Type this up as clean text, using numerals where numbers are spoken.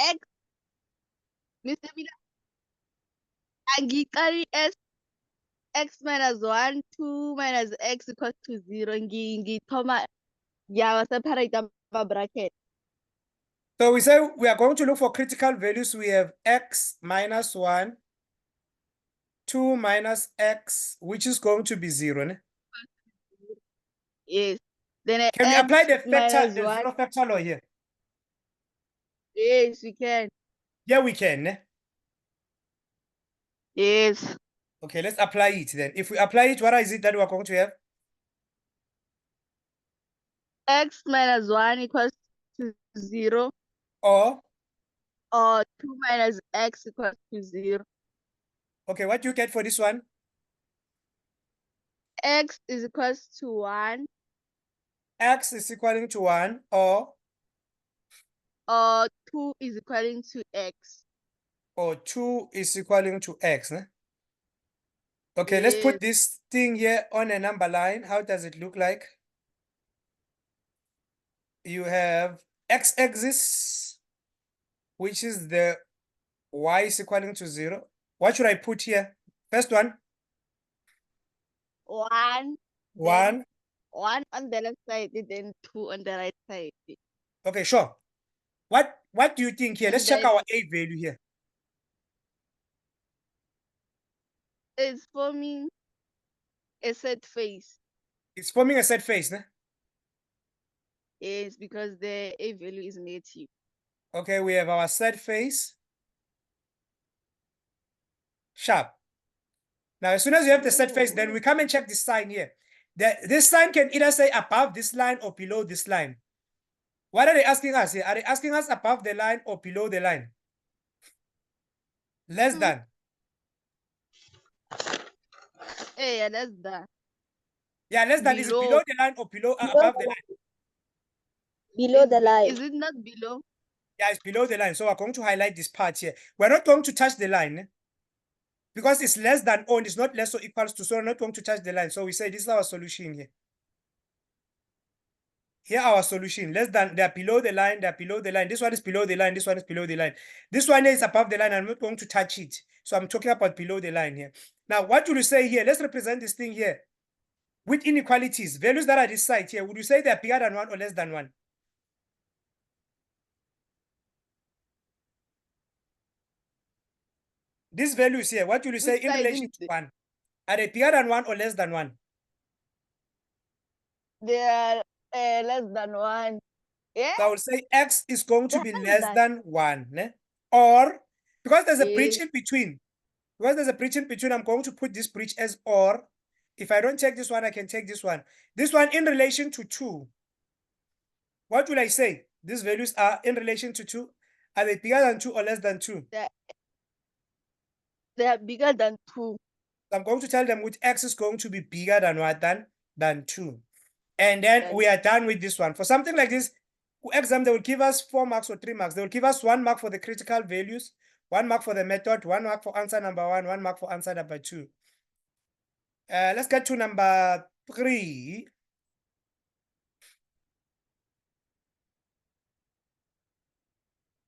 X, Mr. Mina, angiqali as x minus 1, 2 minus x equals to 0. Ngithoma separate ama-bracket. So we say we are going to look for critical values. We have x minus 1, 2 minus x, which is going to be 0. Ne? Yes. Then Can we x apply the minus the 1. zero factor law here? Yes, we can. Yeah, we can. Ne? Yes. Okay, let's apply it then. If we apply it, what is it that we are going to have? X minus 1 equals to 0. Or 2 minus x equals to 0. okay, what do you get for this one? X is equals to 1. X is equaling to 1 or 2 is equaling to x. Or 2 is equaling to x. Ne? Okay, Yes. let's put this thing here on a number line. How does it look like? You have x-axis, which is the y is equaling to 0. What should I put here? First one. 1. 1. 1 on the left side, then 2 on the right side. Okay, sure. What do you think here? And Let's check then our A value here. it's forming a set face. It's forming a set face. Ne? Yes, because the A value is negative. Okay, we have our set face. Sharp. Now, as soon as you have the set face, then we come and check this sign here. This sign can either say above this line or below this line. What are they asking us here? Are they asking us above the line or below the line? Less than. Yeah, that's that. Yeah, less than. Is it below the line or below above the line? Below the line. Is it not below? Yeah, it's below the line. So we're going to highlight this part here. We're not going to touch the line because it's less than or it's not less or equals to. So we're not going to touch the line. So we say this is our solution here. Here our solution. Less than, they're below the line, they're below the line. This one is below the line, this one is below the line. This one is above the line. I'm not going to touch it. So I'm talking about below the line here. Now, what do you say here? Let's represent this thing here with inequalities. Values that are this side here. Would you say they're bigger than 1 or less than 1? These values here, what will you say in relation to 1? Are they bigger than 1 or less than 1? They are less than 1. Yeah. So I will say x is going to be less than 1. Ne? Or, because there's a breach in between. Because there's a breach in between, I'm going to put this breach as or. If I don't take this one, I can take this one. This one in relation to 2. What will I say? These values are in relation to 2. Are they bigger than 2 or less than 2? They are bigger than 2. So I'm going to tell them which x is going to be bigger than what? Than 2. And then we are done with this one. For something like this, exam, they will give us 4 marks or 3 marks. They will give us 1 mark for the critical values, 1 mark for the method, 1 mark for answer number 1, 1 mark for answer number 2. Let's get to number 3.